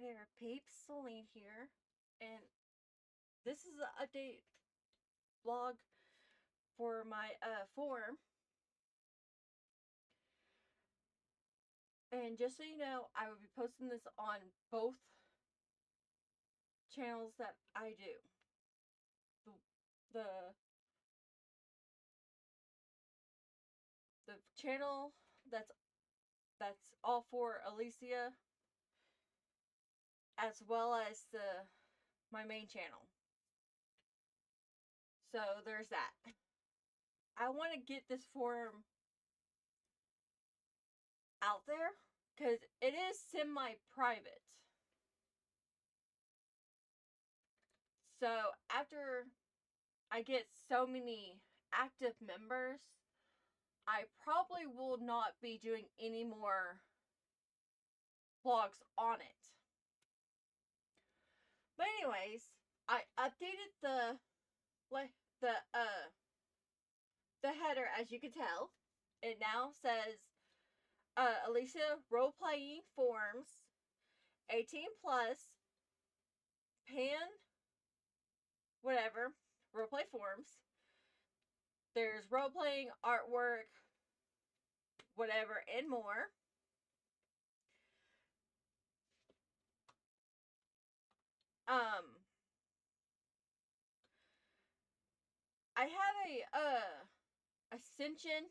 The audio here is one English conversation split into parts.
there, peeps. Celine here, and this is an update vlog for my forum. And just so you know, I will be posting this on both channels that I do. The the channel that's all for Elyasia, as well as my main channel. So there's that. I want to get this forum out there because it is semi-private. So after I get so many active members, I probably will not be doing any more vlogs on it. But anyways, I updated the the header, as you can tell. It now says Elyasia role playing forums 18 plus pan whatever roleplay forums. There's role playing, artwork, whatever, and more. I have a ascension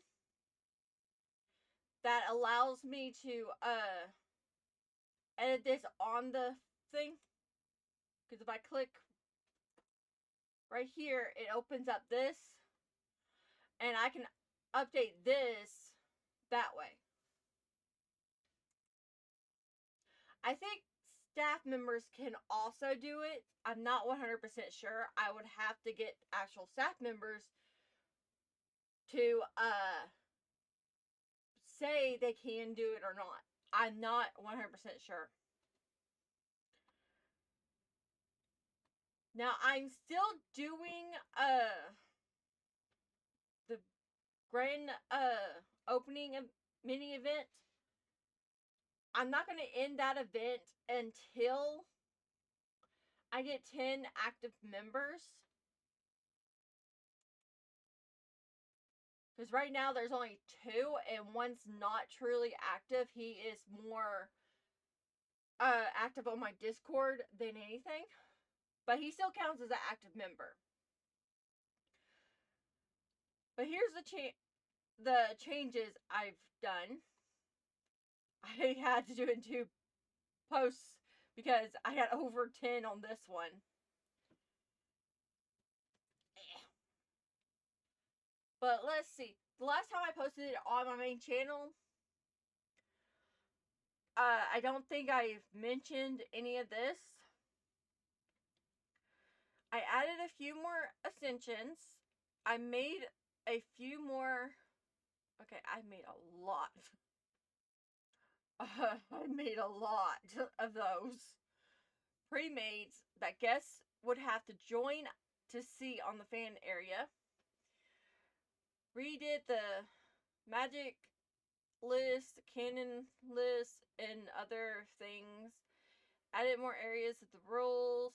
that allows me to edit this on the thing. Because if I click right here, it opens up this, and I can update this that way. I think staff members can also do it. I'm not 100% sure. I would have to get actual staff members to say they can do it or not. I'm not 100% sure. Now I'm still doing the grand opening mini event. I'm not going to end that event until I get 10 active members. Because right now there's only 2, and one's not truly active. He is more active on my Discord than anything. But he still counts as an active member. But here's the changes I've done. I had to do it in 2 posts because I had over 10 on this one. But let's see. The last time I posted it on my main channel, I don't think I've mentioned any of this. I added a few more ascensions. I made a few more. Okay, I made a lot. I made a lot of those pre-mades that guests would have to join to see on the fan area. Redid the magic list, canon list, and other things. Added more areas of the rules.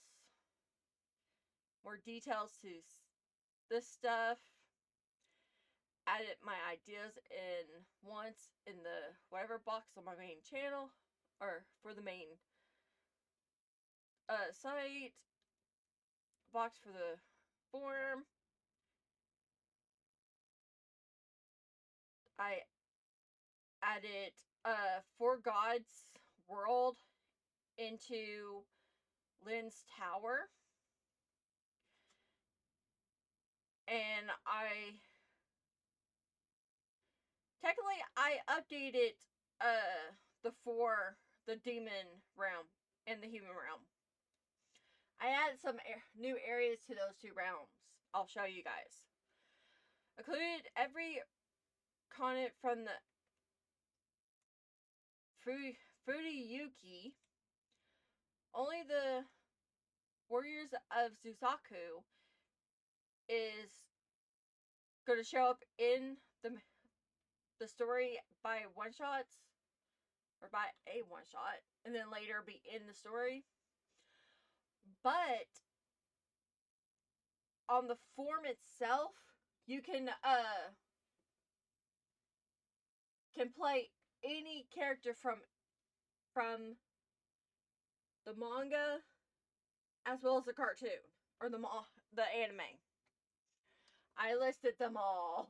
More details to this stuff. Added my ideas in once in the whatever box on my main channel, or for the main site. Box for the forum. I added For God's World into Lynn's Tower. And I updated the demon realm and the human realm. I added some new areas to those 2 realms. I'll show you guys. Included every continent from the Furuyuki. Only the Warriors of Susaku is going to show up in the story by one-shots or buy a one shot and then later be in the story. But on the form itself, you can play any character from the manga as well as the cartoon or the anime. I listed them all.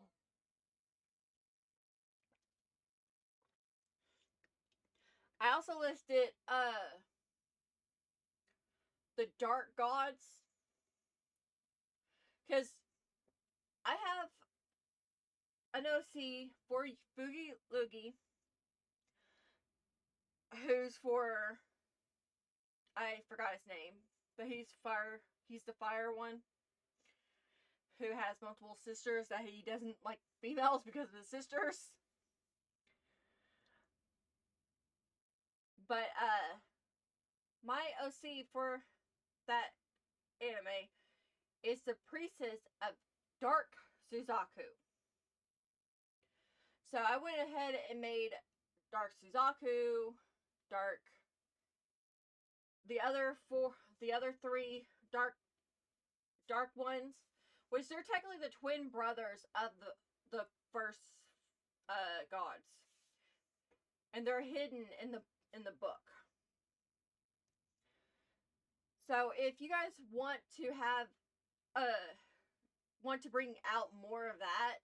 I also listed the dark gods because I have an OC for Boogie Loogie who's for, I forgot his name, but he's the fire one who has multiple sisters that he doesn't like females because of his sisters. But my OC for that anime is the priestess of Dark Suzaku. So I went ahead and made Dark Suzaku, the other three dark ones, which they're technically the twin brothers of the first gods, and they're hidden in the book. So if you guys want to have want to bring out more of that,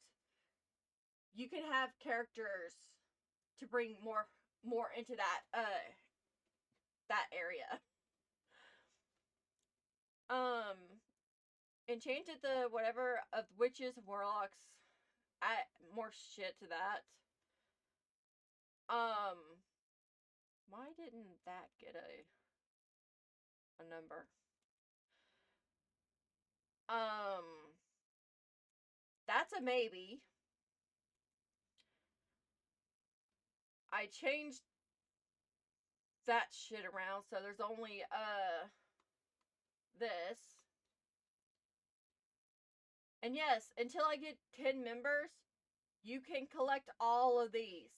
you can have characters to bring more into that area. Enchanted the whatever of witches, warlocks, add more shit to that. Why didn't that get a number? That's a maybe. I changed that shit around, so there's only this. And yes, until I get 10 members, you can collect all of these.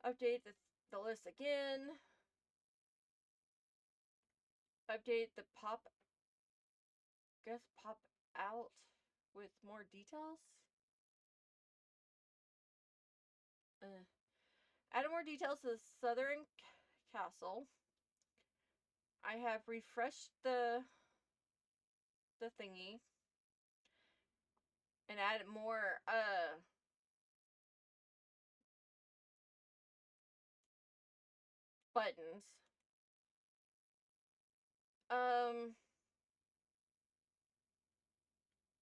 Update the list again. Update the pop out with more details. Added more details to the southern castle. I have refreshed the thingy and added more buttons.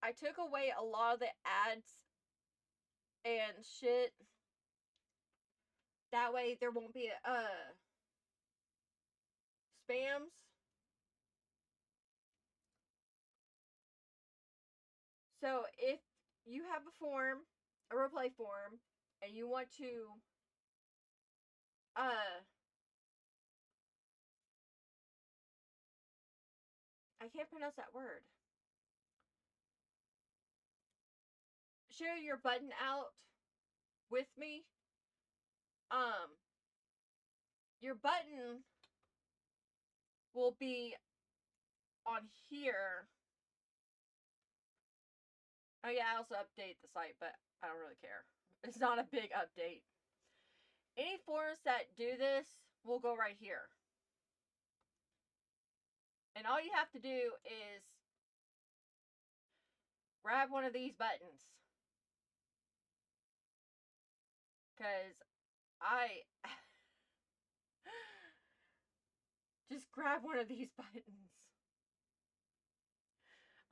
I took away a lot of the ads and shit. That way there won't be spams. So if you have a roleplay form, and you want to I can't pronounce that word. Share your button out with me. Your button will be on here. Oh yeah, I also update the site, but I don't really care. It's not a big update. Any forms that do this will go right here. And all you have to do is grab one of these buttons. Because I just grab one of these buttons.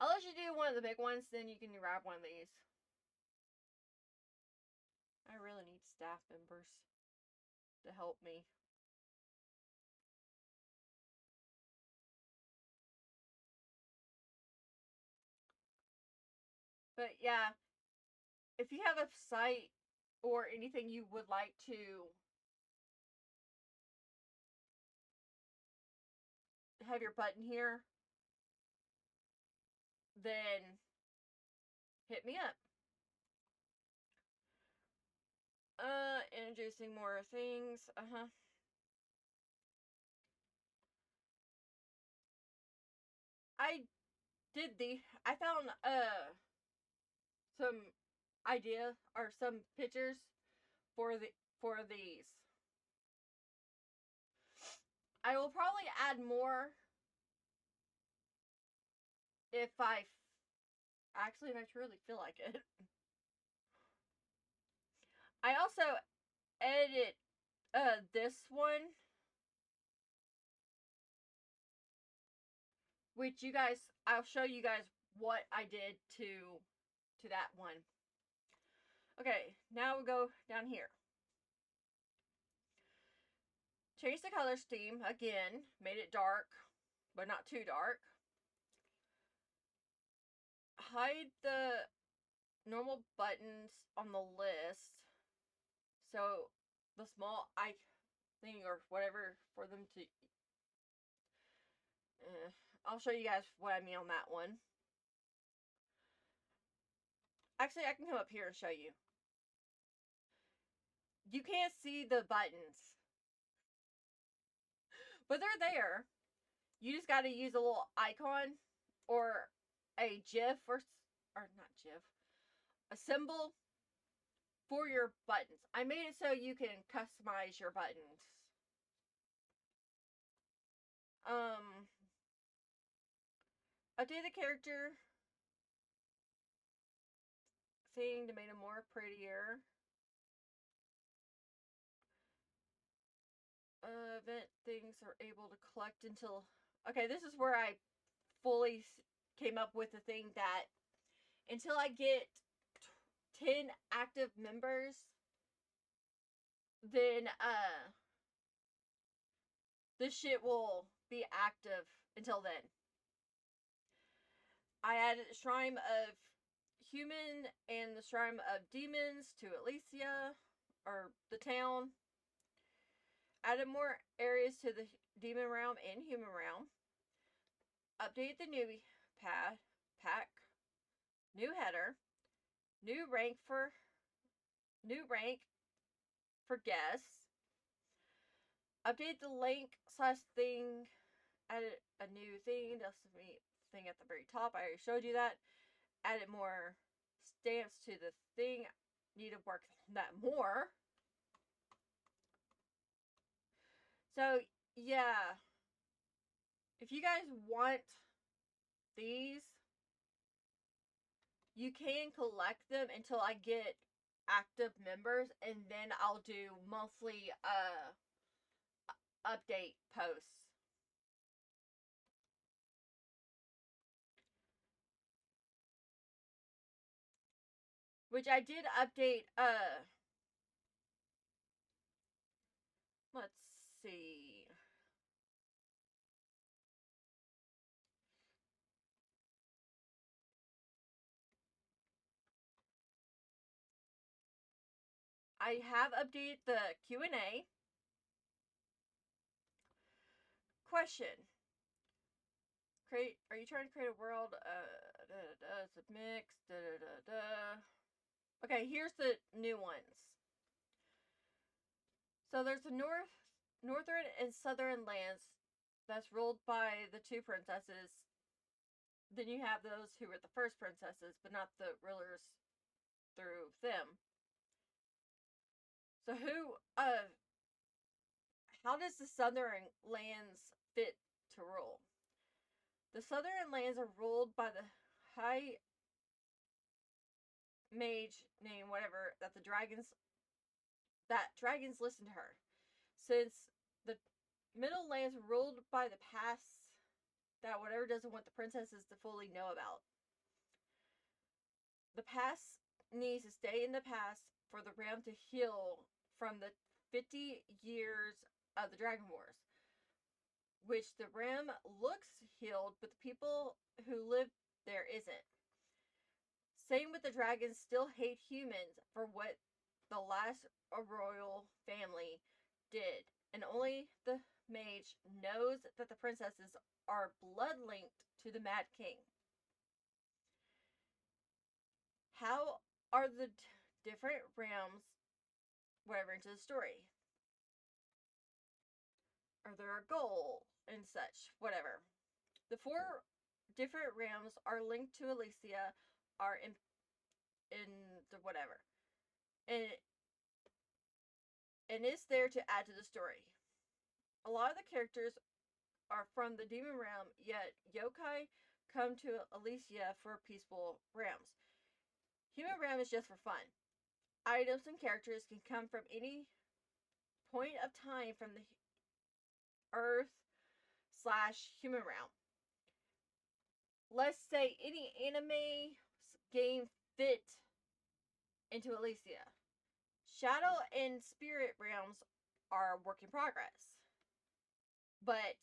I'll let you do one of the big ones, then you can grab one of these. I really need staff members to help me. But yeah, if you have a site or anything you would like to have your button here, then hit me up. Introducing more things. I I found some idea or some pictures for these. I will probably add more if actually if I truly feel like it. I also edit this one, which you guys I'll show you guys what I did to that one. Okay, now we go down here. Change the color scheme again, made it dark, but not too dark. Hide the normal buttons on the list, so the small I thing or whatever for them to. I'll show you guys what I mean on that one. Actually, I can come up here and show you. You can't see the buttons, but they're there. You just got to use a little icon or a GIF or not GIF, a symbol for your buttons. I made it so you can customize your buttons. Um, Update the character thing to make it more prettier. Event things are able to collect until. Okay, this is where I fully came up with the thing that until I get 10 active members, then this shit will be active until then. I added a shrine of human and the shrine of demons to Elyasia, or the town. Added more areas to the demon realm and human realm. Update the newbie pack. New header. New rank for guests. Update the link slash thing. Added a new thing. That's the thing at the very top. I already showed you that. Added more stamps to the thing. Need to work on that more. So yeah, if you guys want these, you can collect them until I get active members, and then I'll do monthly update posts. Which I did update let's see. I have updated the Q&A. Question. Are you trying to create a world? It's a mix. Okay, here's the new ones. So there's the northern and southern lands that's ruled by the two princesses. Then you have those who were the first princesses, but not the rulers through them. So how does the southern lands fit to rule? The southern lands are ruled by the high mage name, whatever, that dragons listen to her. Since the middle lands are ruled by the past that whatever doesn't want the princesses to fully know about. The past needs to stay in the past for the realm to heal from the 50 years of the Dragon Wars, which the realm looks healed, but the people who live there isn't. Same with the dragons still hate humans for what the last royal family did, and only the mage knows that the princesses are blood linked to the Mad King. How are the different realms whatever into the story. Or their goal and such, whatever. The 4 different realms are linked to Elyasia, are in the whatever. And is there to add to the story. A lot of the characters are from the demon realm, yet yokai come to Elyasia for peaceful realms. Human realm is just for fun. Items and characters can come from any point of time from the Earth/human realm. Let's say any anime game fit into Elyasia. Shadow and spirit realms are a work in progress. But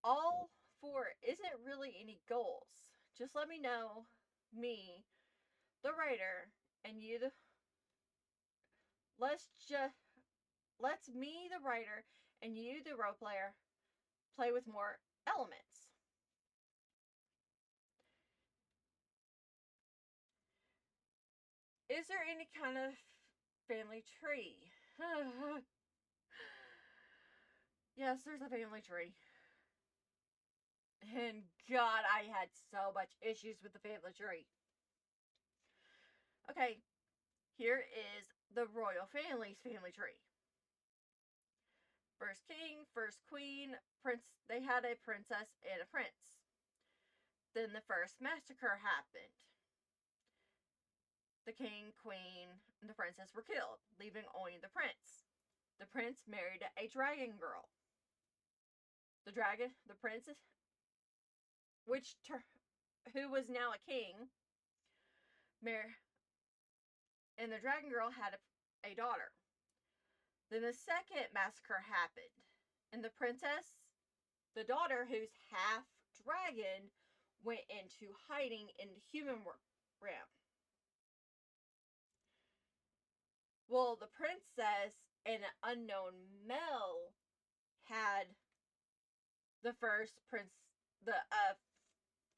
all 4 isn't really any goals. Just let me know, me, the writer, and you, let's me, the writer, and you, the role player, play with more elements. Is there any kind of family tree? Yes, there's a family tree. And God, I had so much issues with the family tree. Okay, here is the royal family's family tree. First king, first queen, prince. They had a princess and a prince. Then the first massacre happened. The king, queen, and the princess were killed, leaving only the prince. The prince married a dragon girl. The prince, who was now a king, and the dragon girl had a daughter. Then the second massacre happened, and the princess, the daughter who's half dragon, went into hiding in the human realm. Well, the princess and an unknown male had the first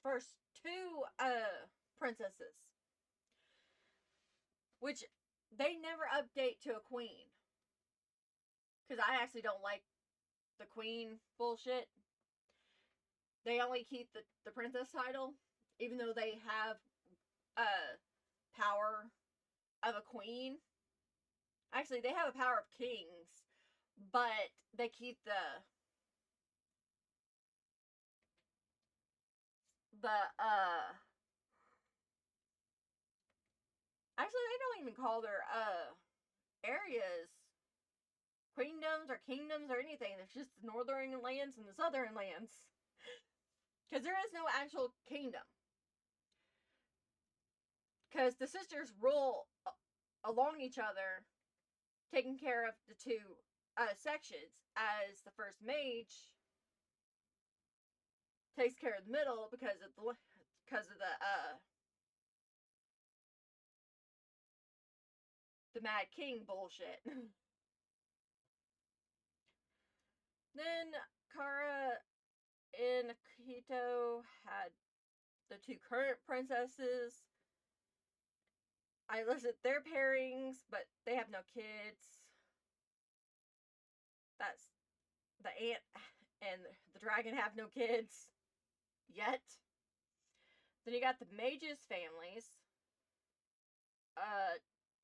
first 2 princesses, which they never update to a queen, because I actually don't like the queen bullshit. They only keep the princess title, even though they have power of a queen. Actually, they have a power of kings, but they keep the actually, they don't even call their areas queendoms or kingdoms or anything. It's just the northern lands and the southern lands, because there is no actual kingdom. Because the sisters rule along each other, taking care of the 2 sections, as the first mage takes care of the middle because of the Mad King bullshit. Then Kara and Akito had the 2 current princesses. I listed their pairings, but they have no kids. That's the ant and the dragon have no kids yet. Then you got the mages families.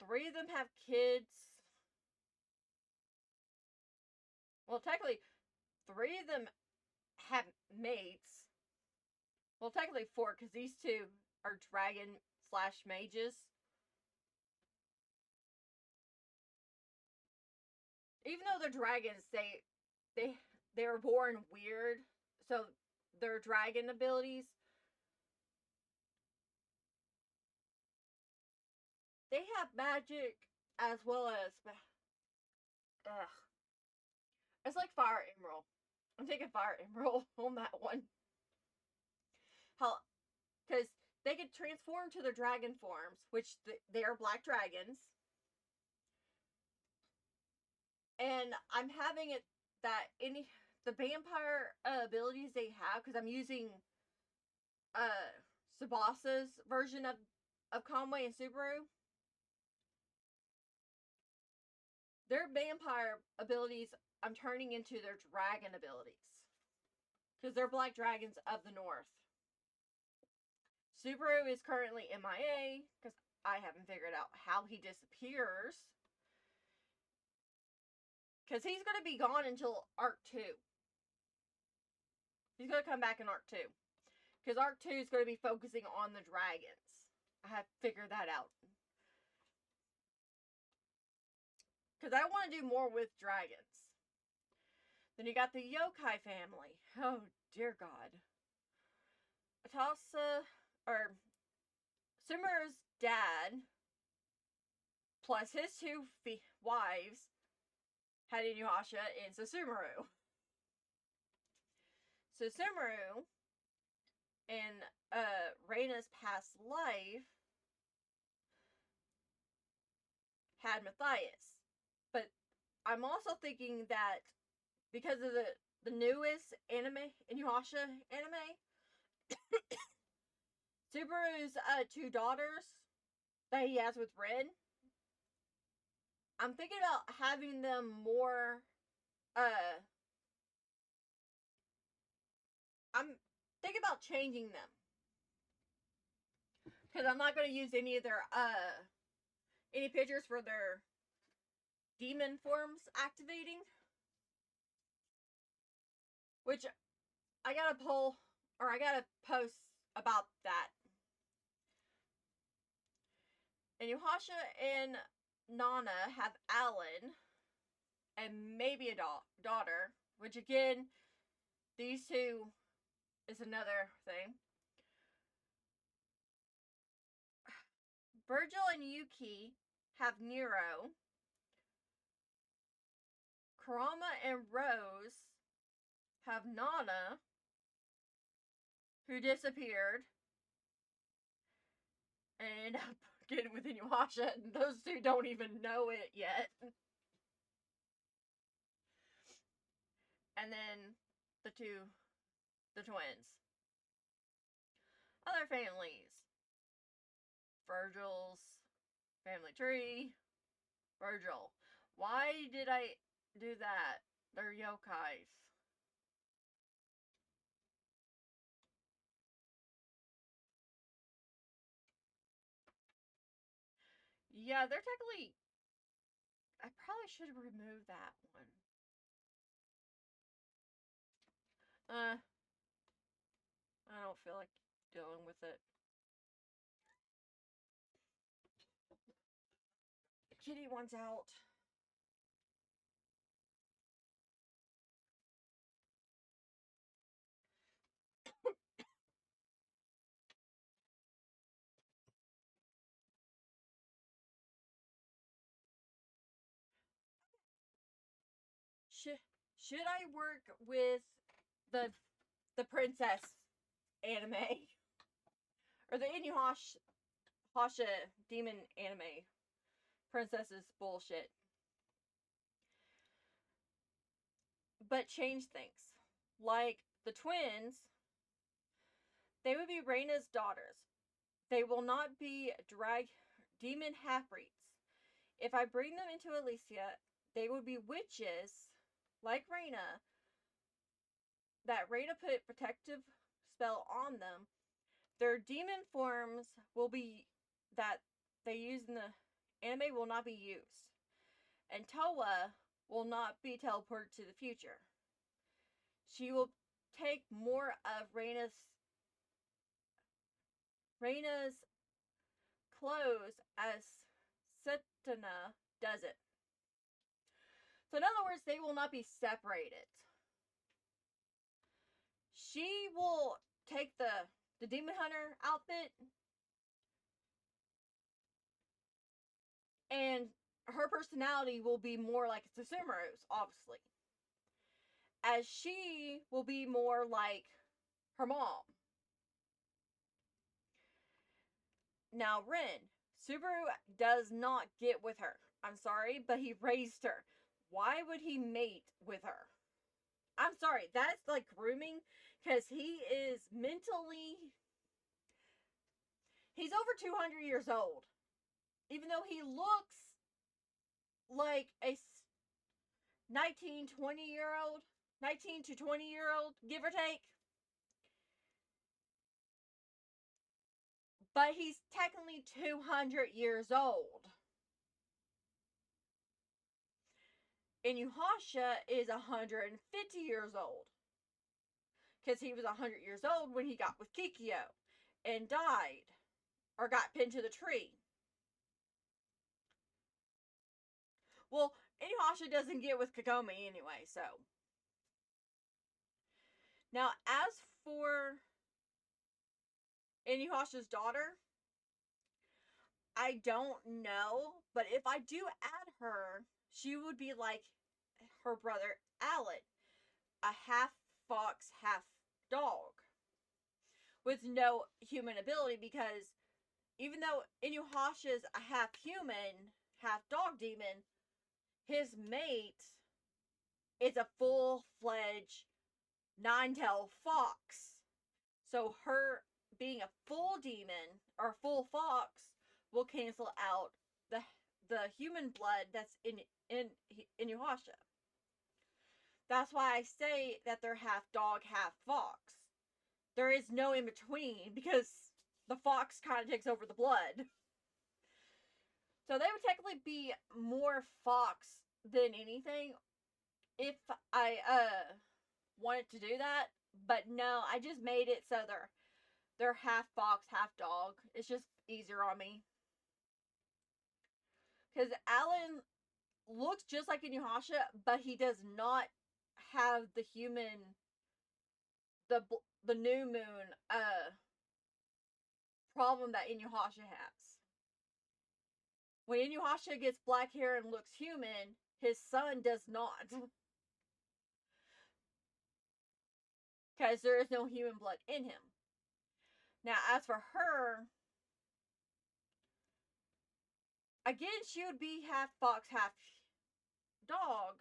3 of them have kids. Well, technically, 3 of them have mates. Well, technically 4, because these 2 are dragon/mages. Even though they're dragons, they're born weird, so their dragon abilities, they have magic as well as it's like Fire Emerald. I'm taking Fire Emerald on that one. How, because they could transform to their dragon forms, which they are black dragons. And I'm having it that the vampire abilities they have, because I'm using Tsubasa's version of Conway and Subaru. their vampire abilities I'm turning into their dragon abilities. Because they're black dragons of the north. Subaru is currently MIA because I haven't figured out how he disappears. Because he's going to be gone until Arc 2. He's going to come back in Arc 2. Because Arc 2 is going to be focusing on the dragons. I have figured that out. Because I want to do more with dragons. Then you got the yokai family. Oh, dear God. Sumeru's dad, plus his two wives, had Inuyasha and Sumeru. Sumeru, in Reina's past life, had Matthias. But I'm also thinking that because of the newest anime, Inuyasha anime, Subaru's two daughters that he has with Red, I'm thinking about having them more, I'm thinking about changing them. Because I'm not going to use any of their, any pictures for their demon forms activating. Which, I gotta post about that. And Inuyasha and Nana have Alan, and maybe a daughter, which again, these two is another thing. Virgil and Yuki have Nero. Kurama and Rose have Nana, who disappeared and ended up getting with Inuyasha, and those two don't even know it yet. And then the twins. Other families. Virgil's family tree. Virgil. Why did I do that? They're yokais. Yeah, they're technically... I probably should have removed that one. I don't feel like dealing with it. Kitty wants out. Should I work with the princess anime? Or the Inuyasha demon anime? Princesses bullshit. But change things. Like the twins, they would be Reina's daughters. They will not be demon half-breeds. If I bring them into Elyasia, they would be witches, like Reina, that Reina put protective spell on them. Their demon forms will be that they use in the anime will not be used. And Towa will not be teleported to the future. She will take more of Reina's clothes as Setana does it. So in other words, they will not be separated. She will take the Demon Hunter outfit, and her personality will be more like Susuru's, obviously. As she will be more like her mom. Now, Rin, Subaru does not get with her. I'm sorry, but he raised her. Why would he mate with her? I'm sorry, that's like grooming, because he is mentally... He's over 200 years old. Even though he looks like a 19, 20 year old, 19 to 20-year-old, give or take. But he's technically 200 years old. Inuyasha is 150 years old. Because he was 100 years old when he got with Kikyo and died. Or got pinned to the tree. Well, Inuyasha doesn't get with Kagome anyway, so. Now, as for Inuyasha's daughter, I don't know, but if I do add her, she would be like her brother Alan, a half fox, half dog, with no human ability, because even though Inuyasha's a half human, half dog demon, his mate is a full-fledged nine-tailed fox. So her being a full demon or full fox will cancel out the human blood that's in Inuyasha. That's why I say that they're half dog, half fox. There is no in between because the fox kind of takes over the blood. So they would technically be more fox than anything if I wanted to do that. But no, I just made it so they're half fox, half dog. It's just easier on me. Because Alan looks just like Inuyasha, but he does not have the human, the new moon problem that Inuyasha has. When Inuyasha gets black hair and looks human, his son does not. Because there is no human blood in him. Now, as for her, again, she would be half fox, half dog.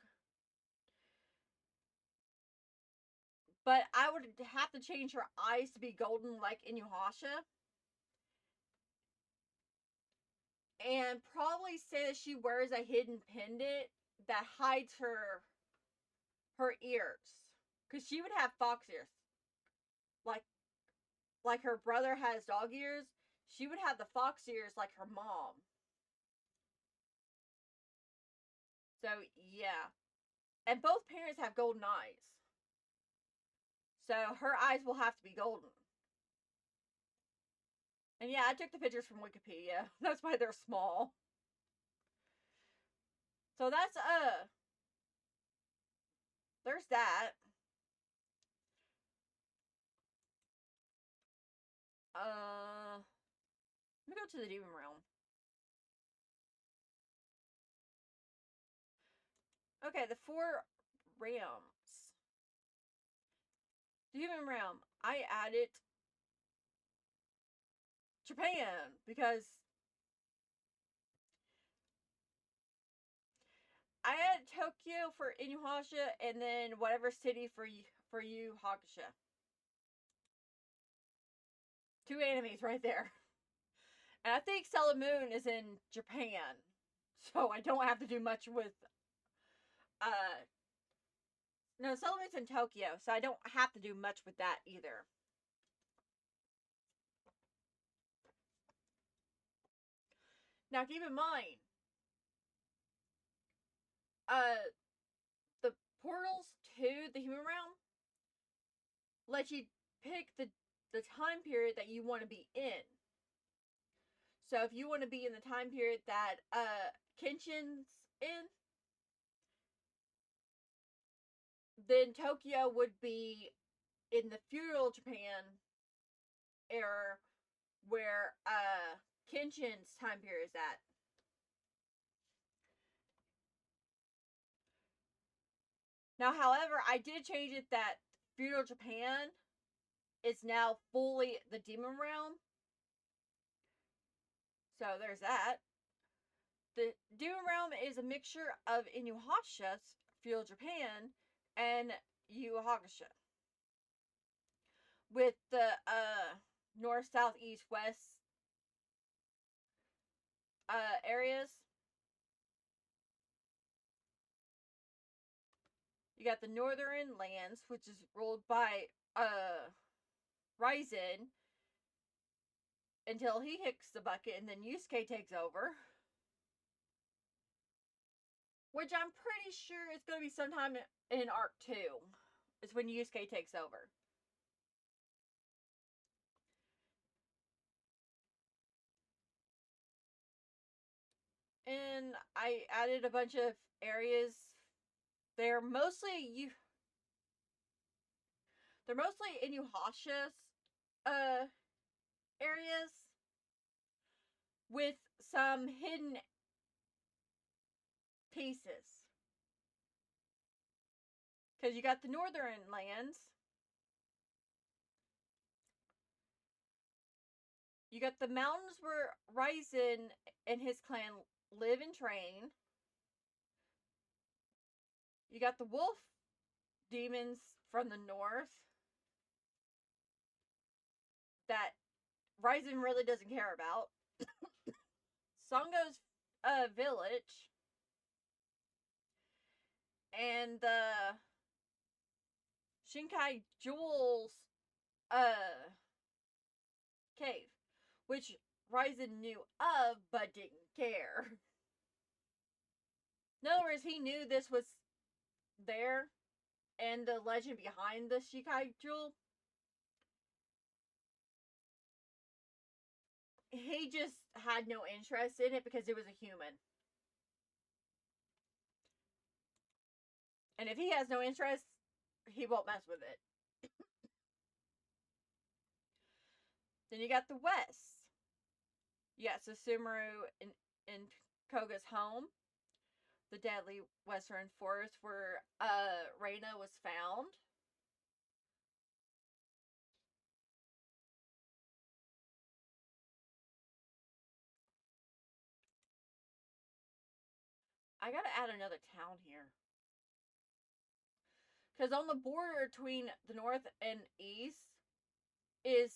But I would have to change her eyes to be golden like Inuyasha. And probably say that she wears a hidden pendant that hides her ears. Because she would have fox ears. Like her brother has dog ears, she would have the fox ears like her mom. So, yeah. And both parents have golden eyes. So, her eyes will have to be golden. And yeah, I took the pictures from Wikipedia. That's why they're small. So that's, there's that. Let me go to the Demon Realm. Okay, the 4 realms. Demon Realm. I added Japan because I had Tokyo for Inuyasha and then whatever city for you Hakusha. 2 enemies right there. And I think Sailor Moon is in Japan. So I don't have to do much with no, Sailor Moon's in Tokyo, so I don't have to do much with that either. Now keep in mind, the portals to the human realm let you pick the time period that you want to be in. So if you want to be in the time period that Kenshin's in, then Tokyo would be in the feudal Japan era where Kenshin's time period is at. Now, however, I did change it that feudal Japan is now fully the demon realm. So there's that. The demon realm is a mixture of Inuyasha's feudal Japan and Yu Hakusho. With the north, south, east, west areas. You got the Northern Lands, which is ruled by Ryzen until he hits the bucket, and then Yusuke takes over. Which I'm pretty sure is going to be sometime in Arc 2. Is when Yusuke takes over. And I added a bunch of areas. They're mostly Inuyasha's areas with some hidden pieces. Because you got the Northern Lands. You got the mountains where Ryzen and his clan live and train. You got the wolf demons from the north that Ryzen really doesn't care about. Songo's village. And the Shinkai Jewel's cave, which Ryzen knew of but didn't care. In other words, he knew this was there and the legend behind the Shinkai Jewel. He just had no interest in it because it was a human. And if he has no interest, he won't mess with it. Then you got the West. You got Susumaru in Koga's home. The deadly western forest where Reina was found. I gotta add another town here. Because on the border between the north and east is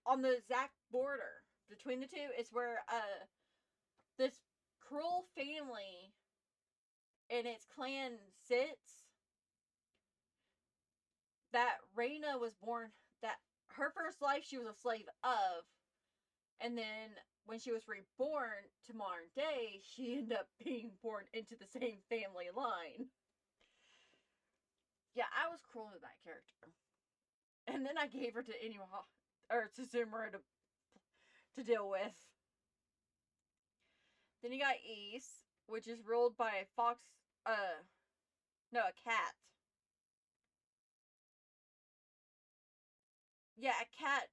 on the exact border between the two is where this cruel family and its clan sits. That Reina was born, that her first life she was a slave of, and then when she was reborn to modern day, she ended up being born into the same family line. Yeah, I was cruel to that character. And then I gave her to Tsuzumura to deal with. Then you got East, which is ruled by a fox, no, a cat. Yeah, a cat,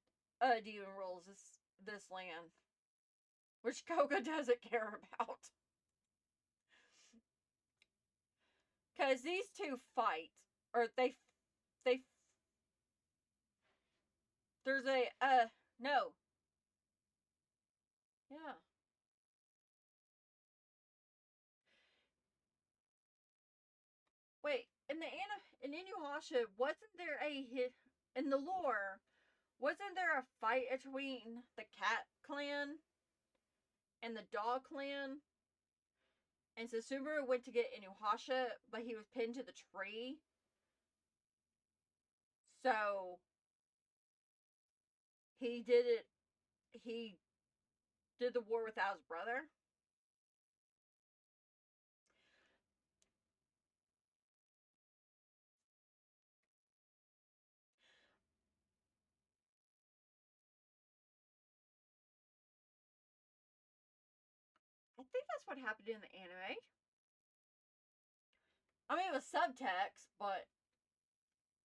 demon rules this land. Which Koga doesn't care about. Because these two fight, or there's no. Yeah. Wait, in Inuyasha, wasn't there a hit in the lore? Wasn't there a fight between the cat clan and the dog clan? And Susumu went to get Inuyasha, but he was pinned to the tree. So he did it. He did the war without his brother. I think that's what happened in the anime. I mean, it was subtext, but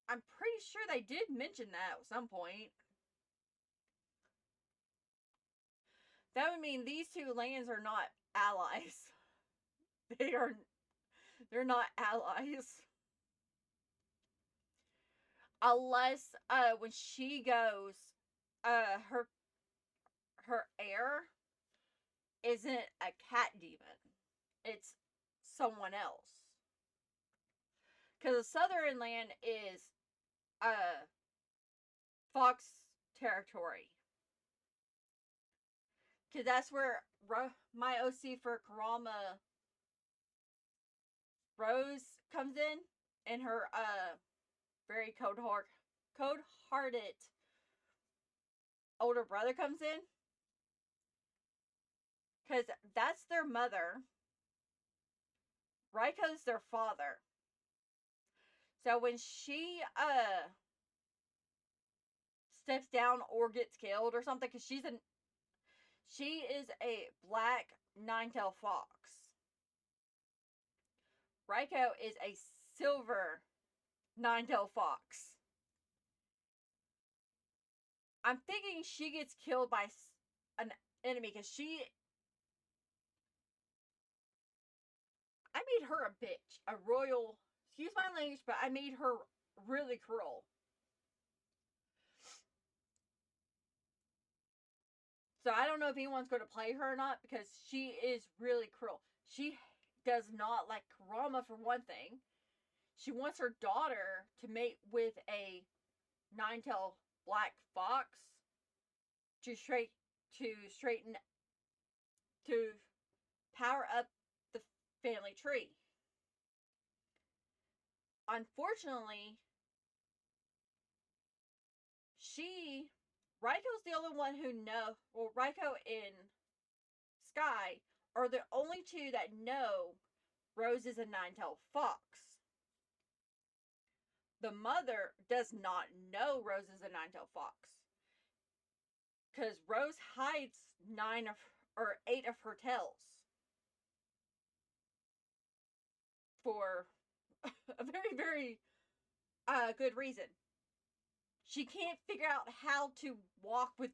I'm pretty sure they did mention that at some point. That would mean these two lands are not allies. They're not allies. Unless when she goes, her heir isn't a cat demon. It's someone else. Because the southern land is fox territory. Because that's where my OC for Kurama Rose comes in. and her very cold-hearted older brother comes in, because that's their mother. Raiko's their father. So when she steps down or gets killed or something, because she is a black nine-tailed fox. Raiko is a silver nine-tailed fox. I'm thinking she gets killed by an enemy because I made her a bitch, a royal. Excuse my language, but I made her really cruel. So I don't know if anyone's going to play her or not because she is really cruel. She does not like Kurama for one thing. She wants her daughter to mate with a nine-tailed black fox to straighten to power up the family tree. Unfortunately, Raiko's the only one who knows. Well, Raiko and Sky are the only two that know Rose is a nine-tailed fox. The mother does not know Rose is a nine-tailed fox because Rose hides 8 of her tails for a very, very good reason. She can't figure out how to walk with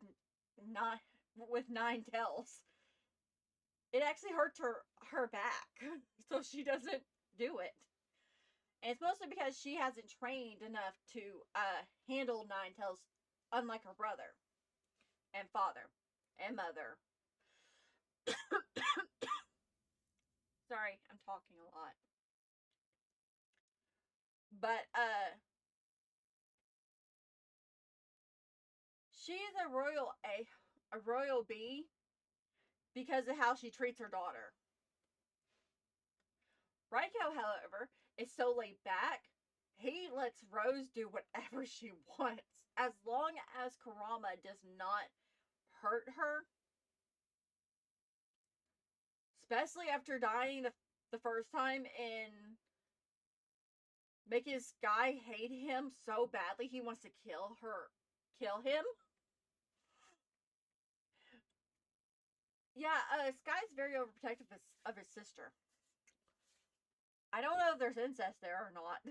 nine tails. It actually hurts her back, so she doesn't do it. And it's mostly because she hasn't trained enough to handle nine tails, unlike her brother and father and mother. Sorry, I'm talking a lot. But she is a royal bee because of how she treats her daughter. Raiko, however, is so laid back. He lets Rose do whatever she wants as long as Kurama does not hurt her. Especially after dying the first time and making Sky hate him so badly he wants to kill him. Yeah, Sky's very overprotective of his sister. I don't know if there's incest there or not.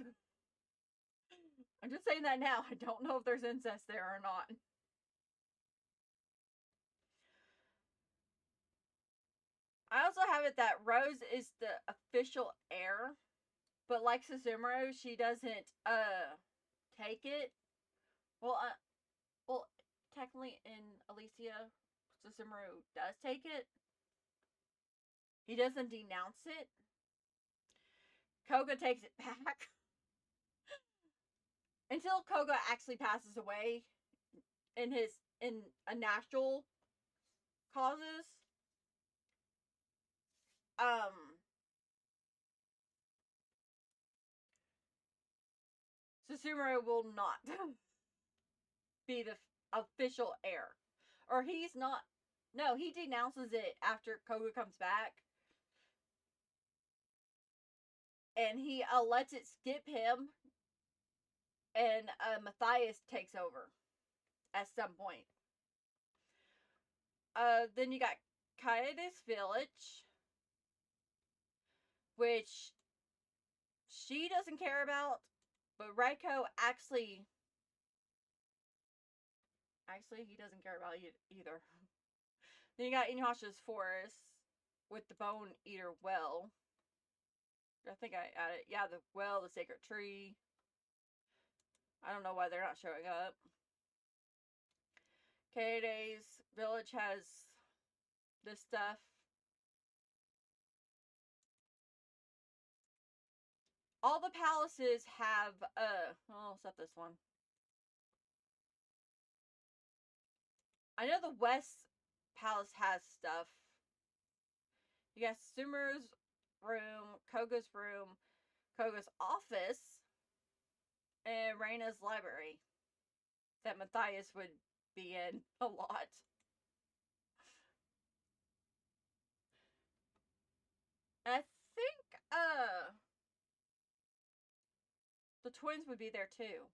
I'm just saying that now. I don't know if there's incest there or not. I also have it that Rose is the official heir, but like Susumu, she doesn't take it. Well, technically in Elyasia, Susumu does take it. He doesn't denounce it. Koga takes it back until Koga actually passes away in a natural causes. Susumu will not be the official heir, or he's not. No, he denounces it after Koga comes back, and he lets it skip him, and Matthias takes over at some point. Then you got Kaede's village, which she doesn't care about, but Raiko actually he doesn't care about it either. Then you got Inuyasha's forest with the Bone Eater well. I think I added, yeah, the well, the sacred tree. I don't know why they're not showing up. Kaede's village has this stuff. All the palaces have, I'll set this one. I know the West Palace has stuff. You got Sumeru's room, Koga's office, and Raina's library that Matthias would be in a lot. And I think the twins would be there too.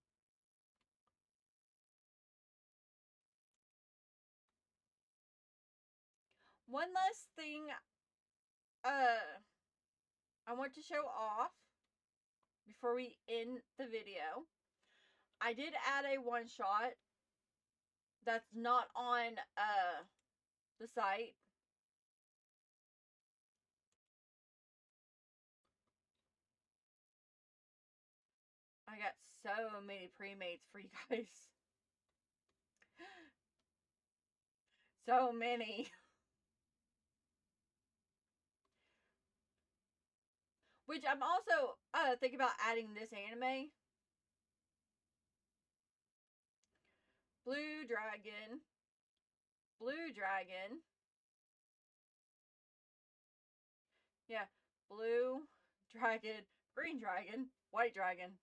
One last thing I want to show off before we end the video. I did add a one shot that's not on the site. I got so many pre-mates for you guys. So many. Which I'm also thinking about adding this anime. Blue Dragon. Blue Dragon. Yeah. Blue Dragon. Green Dragon. White Dragon.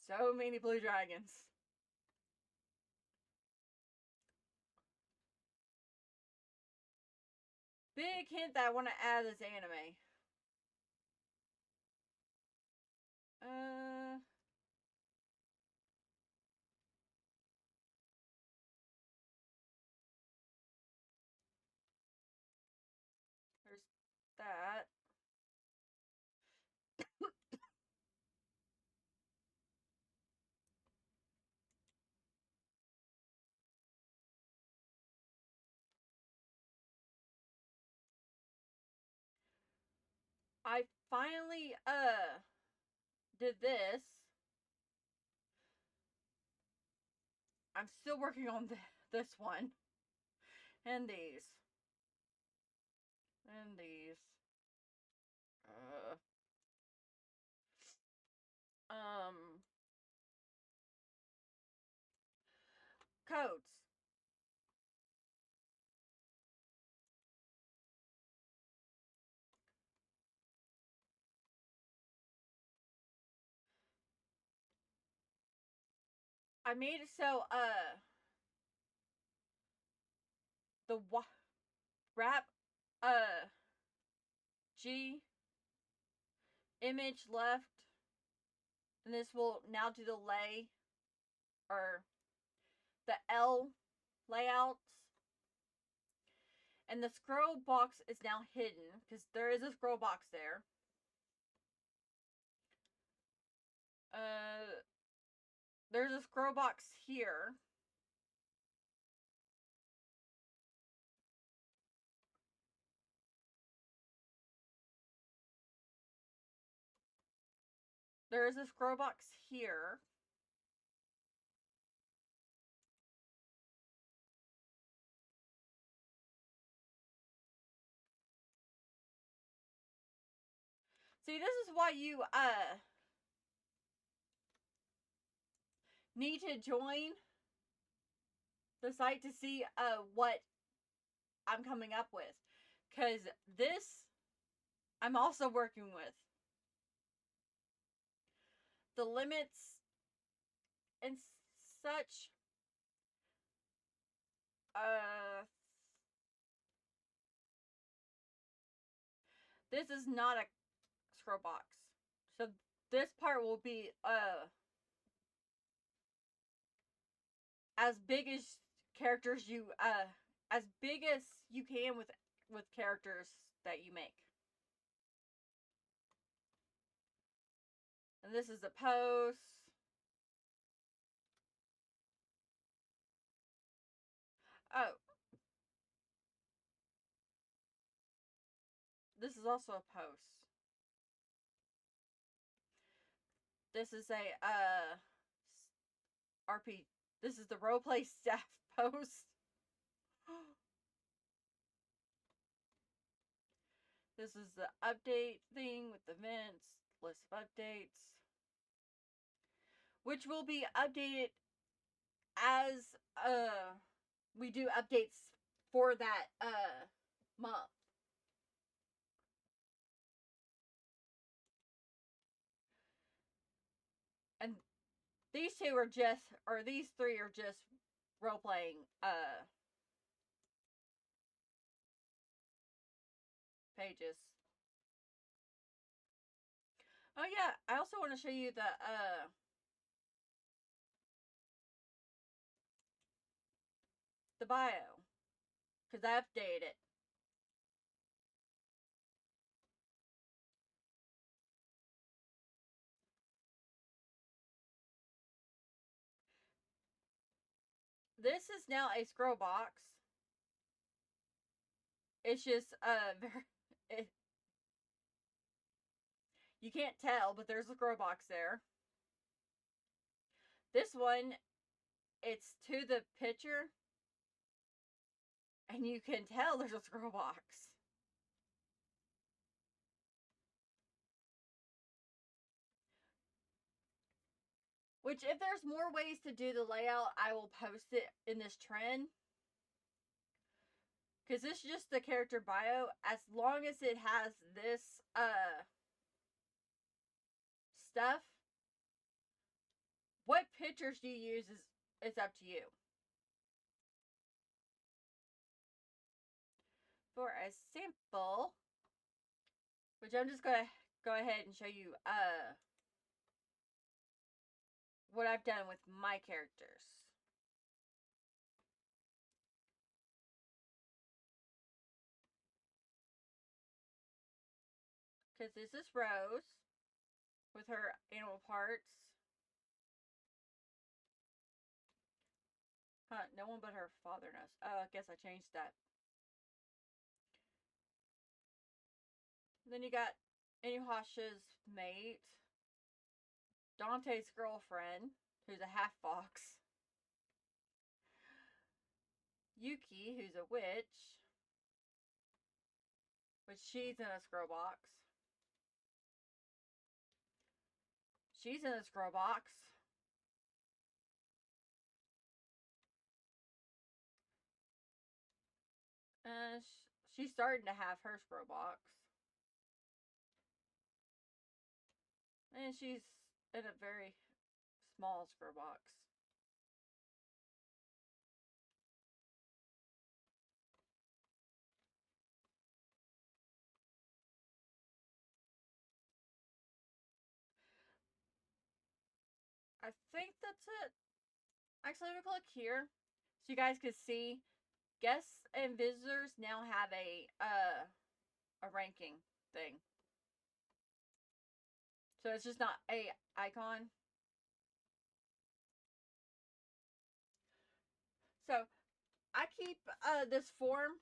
So many blue dragons. Big hint that I want to add this anime. There's that. I finally did this. I'm still working on this one. And these. And these. Codes. I made it so the wrap G image left, and this will now do the lay or the L layouts, and the scroll box is now hidden because there is a scroll box there. There's a scroll box here. There is a scroll box here. See, this is why you need to join the site to see what I'm coming up with, because this I'm also working with the limits and such. This is not a scroll box, so this part will be as big as characters you as big as you can with characters that you make. And this is a post. Oh, this is also a post. This is a RP. This is the roleplay staff post. This is the update thing with events, list of updates, which will be updated as we do updates for that month. And these two are just, or these three are just role playing pages. Oh yeah, I also want to show you the bio, because I updated it. This is now a scroll box. It's just it, you can't tell, but there's a scroll box there. This one, it's to the picture, and you can tell there's a scroll box. Which, if there's more ways to do the layout, I will post it in this trend. Because this is just the character bio. As long as it has this stuff, what pictures do you use is up to you. For a sample, which I'm just gonna go ahead and show you what I've done with my characters. Because this is Rose with her animal parts. Huh, no one but her father knows. Oh, I guess I changed that. Then you got Inuyasha's mate, Dante's girlfriend, who's a half fox, Yuki, who's a witch, which she's in a scroll box. She's in a scroll box. And she's starting to have her scroll box. And she's in a very small scroll box. I think that's it. Actually, let me click here so you guys can see. Guests and visitors now have a ranking thing. So it's just not a icon. So I keep this form.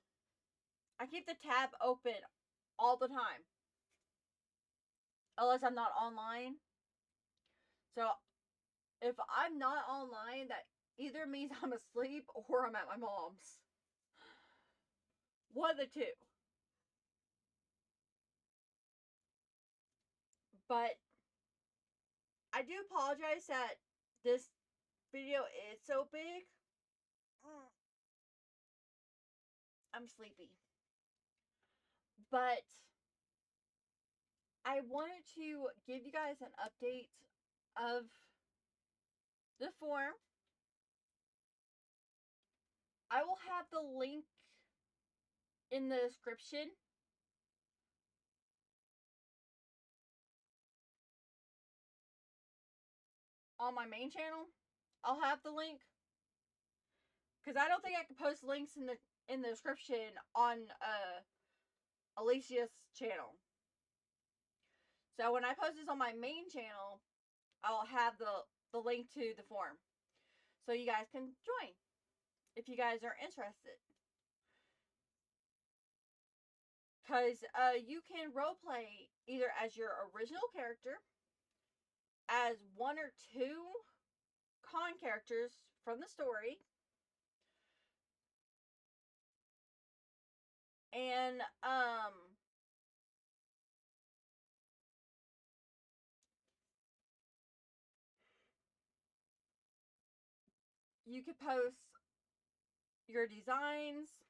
I keep the tab open all the time, unless I'm not online. So if I'm not online, that either means I'm asleep or I'm at my mom's. One of the two. But I do apologize that this video is so big. I'm sleepy. But I wanted to give you guys an update of the form. I will have the link in the description. On my main channel, I'll have the link. Because I don't think I can post links in the description on Elysia's channel. So when I post this on my main channel, I'll have the link to the form. So you guys can join if you guys are interested. Because you can roleplay either as your original character, as one or two con characters from the story, and you could post your designs,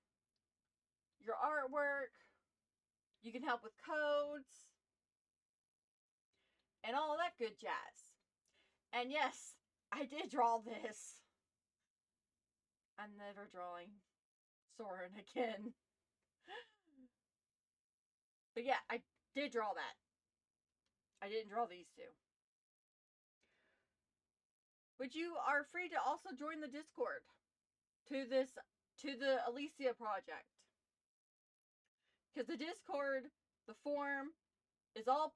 your artwork, you can help with codes, and all that good jazz. And yes, I did draw this. I'm never drawing Soren again. But yeah, I did draw that. I didn't draw these two. But you are free to also join the Discord to the Elyasia project. Because the Discord, the forum, is all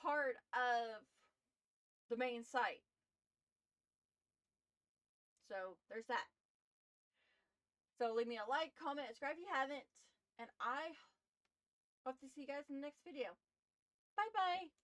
part of the main site. So there's that. So leave me a like, comment, subscribe if you haven't. And I hope to see you guys in the next video. Bye bye.